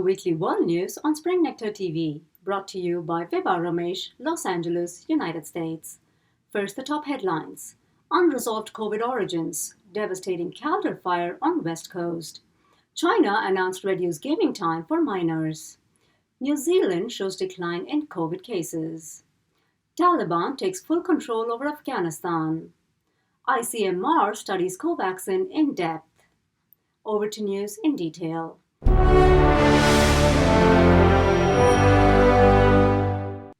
weekly world news on Spring Nectar TV, brought to you by Vibha Ramesh, Los Angeles, United States. First, the top headlines. Unresolved COVID origins, devastating caldera fire on West Coast. China announced reduced gaming time for minors. New Zealand shows decline in COVID cases. Taliban takes full control over Afghanistan. ICMR studies Covaxin in depth. Over to news in detail.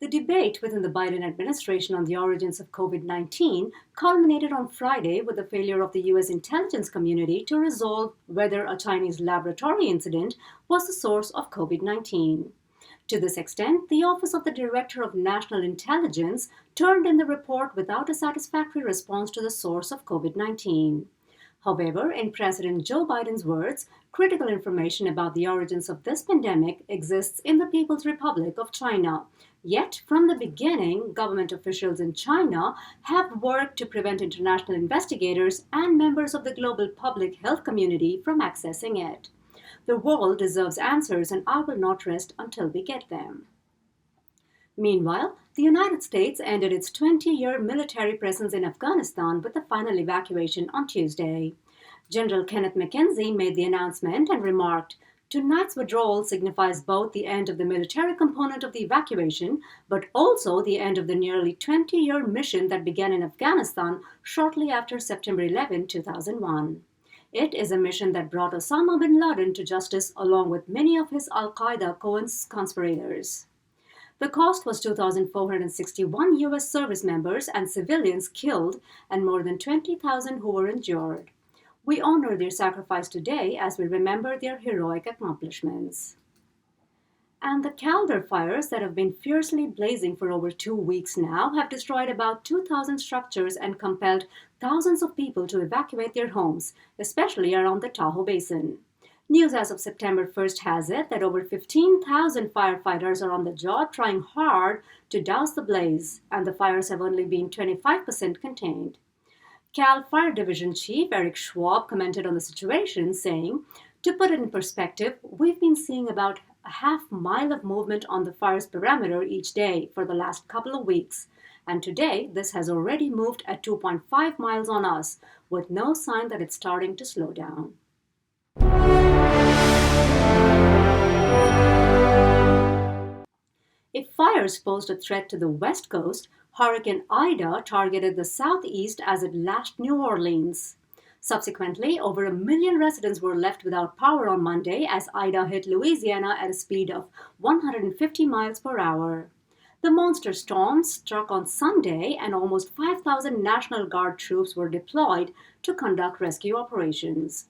The debate within the Biden administration on the origins of COVID-19 culminated on Friday with the failure of the U.S. intelligence community to resolve whether a Chinese laboratory incident was the source of COVID-19. To this extent, the Office of the Director of National Intelligence turned in the report without a satisfactory response to the source of COVID-19. However, in President Joe Biden's words, critical information about the origins of this pandemic exists in the People's Republic of China. Yet, from the beginning, government officials in China have worked to prevent international investigators and members of the global public health community from accessing it. The world deserves answers, and I will not rest until we get them. Meanwhile, the United States ended its 20-year military presence in Afghanistan with the final evacuation on Tuesday. General Kenneth McKenzie made the announcement and remarked, "Tonight's withdrawal signifies both the end of the military component of the evacuation, but also the end of the nearly 20-year mission that began in Afghanistan shortly after September 11, 2001. It is a mission that brought Osama bin Laden to justice along with many of his al-Qaeda conspirators. The cost was 2,461 U.S. service members and civilians killed and more than 20,000 who were injured. We honor their sacrifice today as we remember their heroic accomplishments." And the caldera fires that have been fiercely blazing for over 2 weeks now have destroyed about 2,000 structures and compelled thousands of people to evacuate their homes, especially around the Tahoe Basin. News as of September 1st has it that over 15,000 firefighters are on the job trying hard to douse the blaze, and the fires have only been 25% contained. Cal Fire Division Chief Eric Schwab commented on the situation, saying, "To put it in perspective, we've been seeing about a half-mile of movement on the fire's perimeter each day for the last couple of weeks, and today this has already moved at 2.5 miles on us, with no sign that it's starting to slow down." If fires posed a threat to the West Coast, Hurricane Ida targeted the southeast as it lashed New Orleans. Subsequently, over 1 million residents were left without power on Monday as Ida hit Louisiana at a speed of 150 miles per hour. The monster storm struck on Sunday, and almost 5,000 National Guard troops were deployed to conduct rescue operations.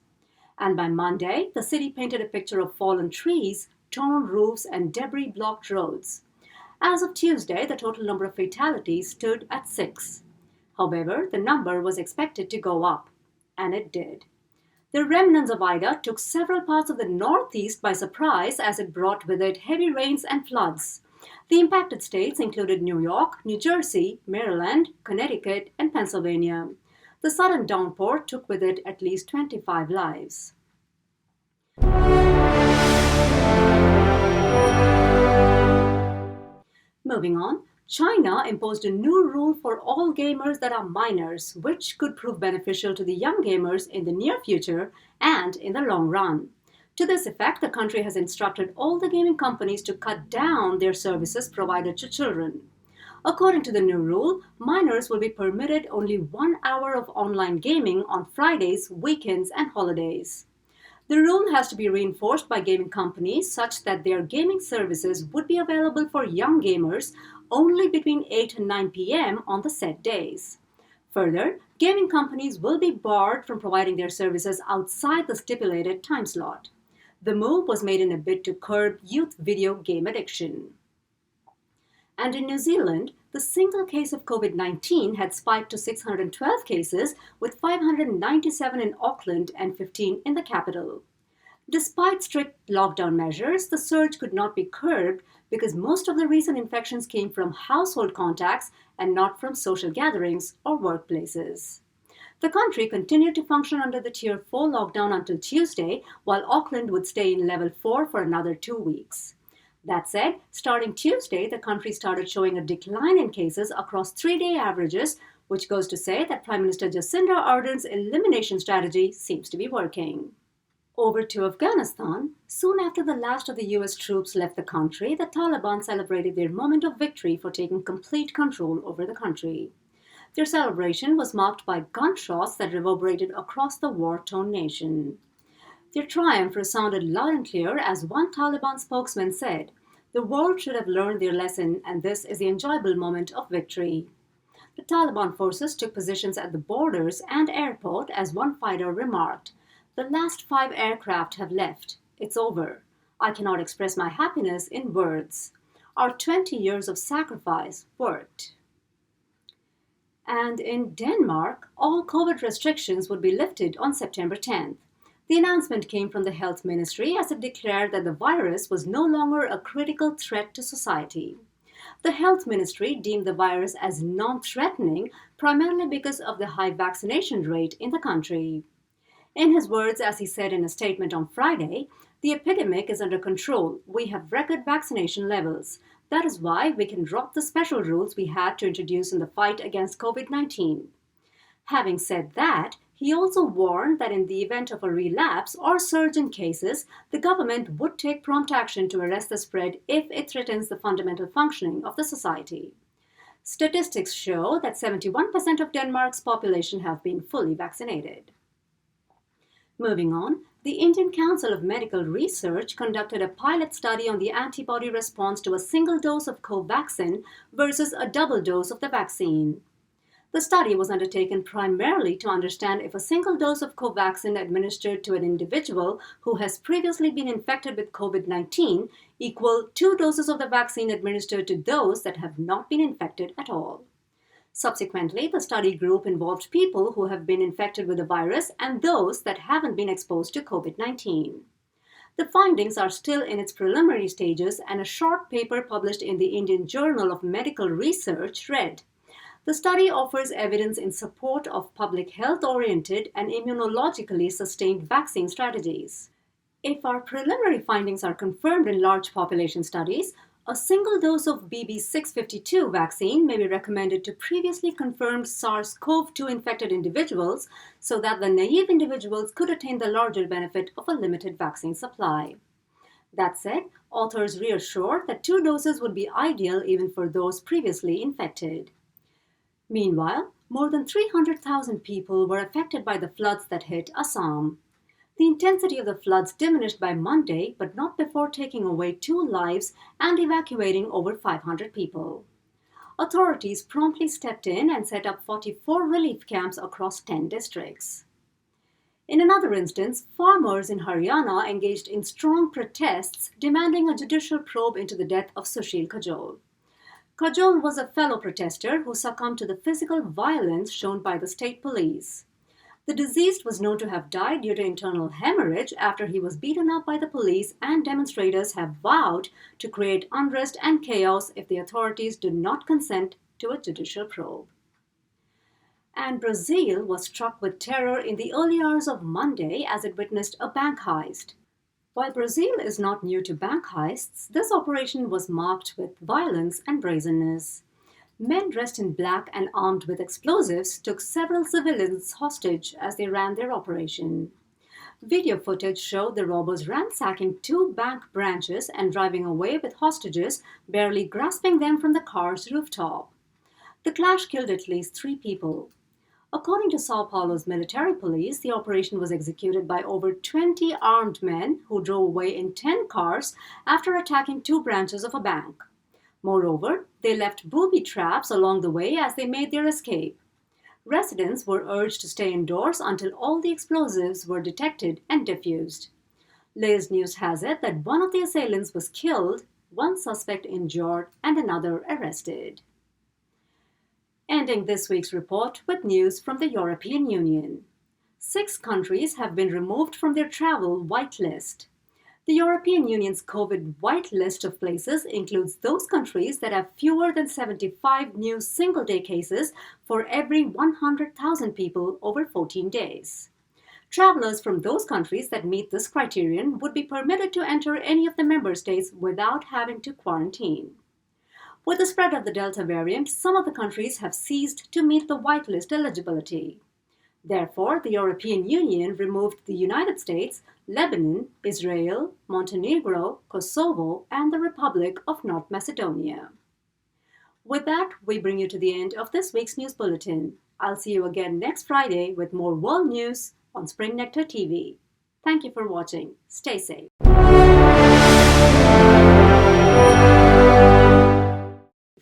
And by Monday, the city painted a picture of fallen trees, torn roofs, and debris-blocked roads. As of Tuesday, the total number of fatalities stood at 6. However, the number was expected to go up, and it did. The remnants of Ida took several parts of the Northeast by surprise as it brought with it heavy rains and floods. The impacted states included New York, New Jersey, Maryland, Connecticut, and Pennsylvania. The sudden downpour took with it at least 25 lives. Moving on, China imposed a new rule for all gamers that are minors, which could prove beneficial to the young gamers in the near future and in the long run. To this effect, the country has instructed all the gaming companies to cut down their services provided to children. According to the new rule, minors will be permitted only 1 hour of online gaming on Fridays, weekends, and holidays. The rule has to be reinforced by gaming companies such that their gaming services would be available for young gamers only between 8 and 9 p.m. on the set days. Further, gaming companies will be barred from providing their services outside the stipulated time slot. The move was made in a bid to curb youth video game addiction. And in New Zealand, the single case of COVID-19 had spiked to 612 cases, with 597 in Auckland and 15 in the capital. Despite strict lockdown measures, the surge could not be curbed because most of the recent infections came from household contacts and not from social gatherings or workplaces. The country continued to function under the Tier 4 lockdown until Tuesday, while Auckland would stay in Level 4 for another 2 weeks. That said, starting Tuesday, the country started showing a decline in cases across 3-day averages, which goes to say that Prime Minister Jacinda Ardern's elimination strategy seems to be working. Over to Afghanistan, soon after the last of the US troops left the country, the Taliban celebrated their moment of victory for taking complete control over the country. Their celebration was marked by gunshots that reverberated across the war-torn nation. Their triumph resounded loud and clear as one Taliban spokesman said, "The world should have learned their lesson, and this is the enjoyable moment of victory." The Taliban forces took positions at the borders and airport as one fighter remarked, "The last 5 aircraft have left. It's over. I cannot express my happiness in words. Our 20 years of sacrifice worked." And in Denmark, all COVID restrictions would be lifted on September 10th. The announcement came from the Health Ministry as it declared that the virus was no longer a critical threat to society. The Health Ministry deemed the virus as non-threatening primarily because of the high vaccination rate in the country. In his words, as he said in a statement on Friday, "The epidemic is under control. We have record vaccination levels. That is why we can drop the special rules we had to introduce in the fight against COVID-19. Having said that, he also warned that in the event of a relapse or surge in cases, the government would take prompt action to arrest the spread if it threatens the fundamental functioning of the society. Statistics show that 71% of Denmark's population have been fully vaccinated. Moving on, the Indian Council of Medical Research conducted a pilot study on the antibody response to a single dose of Covaxin versus a double dose of the vaccine. The study was undertaken primarily to understand if a single dose of Covaxin administered to an individual who has previously been infected with COVID-19 equal 2 doses of the vaccine administered to those that have not been infected at all. Subsequently, the study group involved people who have been infected with the virus and those that haven't been exposed to COVID-19. The findings are still in its preliminary stages, and a short paper published in the Indian Journal of Medical Research read, "The study offers evidence in support of public health-oriented and immunologically sustained vaccine strategies." If our preliminary findings are confirmed in large population studies, a single dose of BB652 vaccine may be recommended to previously confirmed SARS-CoV-2 infected individuals so that the naive individuals could attain the larger benefit of a limited vaccine supply. That said, authors reassured that 2 doses would be ideal even for those previously infected. Meanwhile, more than 300,000 people were affected by the floods that hit Assam. The intensity of the floods diminished by Monday, but not before taking away 2 lives and evacuating over 500 people. Authorities promptly stepped in and set up 44 relief camps across 10 districts. In another instance, farmers in Haryana engaged in strong protests demanding a judicial probe into the death of Sushil Kajol. Kajol was a fellow protester who succumbed to the physical violence shown by the state police. The deceased was known to have died due to internal hemorrhage after he was beaten up by the police, and demonstrators have vowed to create unrest and chaos if the authorities do not consent to a judicial probe. And Brazil was struck with terror in the early hours of Monday as it witnessed a bank heist. While Brazil is not new to bank heists, this operation was marked with violence and brazenness. Men dressed in black and armed with explosives took several civilians hostage as they ran their operation. Video footage showed the robbers ransacking 2 bank branches and driving away with hostages, barely grasping them from the car's rooftop. The clash killed at least 3 people. According to Sao Paulo's military police, the operation was executed by over 20 armed men who drove away in 10 cars after attacking 2 branches of a bank. Moreover, they left booby traps along the way as they made their escape. Residents were urged to stay indoors until all the explosives were detected and defused. Latest news has it that one of the assailants was killed, 1 suspect injured, and another arrested. Ending this week's report with news from the European Union. 6 countries have been removed from their travel whitelist. The European Union's COVID white list of places includes those countries that have fewer than 75 new single-day cases for every 100,000 people over 14 days. Travelers from those countries that meet this criterion would be permitted to enter any of the member states without having to quarantine. With the spread of the Delta variant, some of the countries have ceased to meet the whitelist eligibility. Therefore, the European Union removed the United States, Lebanon, Israel, Montenegro, Kosovo, and the Republic of North Macedonia. With that, we bring you to the end of this week's news bulletin. I'll see you again next Friday with more world news on Spring Nectar TV. Thank you for watching. Stay safe.